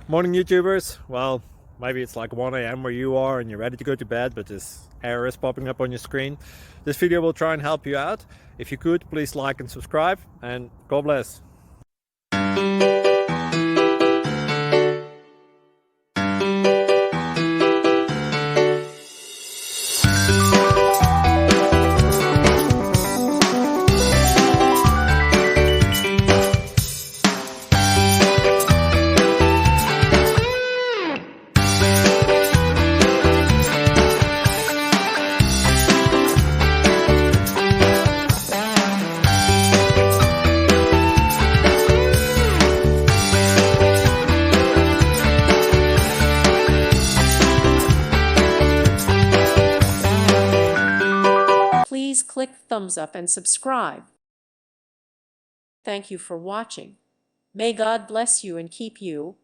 Morning, YouTubers. Well, maybe it's like 1 a.m. where you are and you're ready to go to bed, but this error is popping up on your screen. This video will try and help you out. If you could, please like and subscribe, and God bless. Please click thumbs up and subscribe. Thank you for watching. May God bless you and keep you.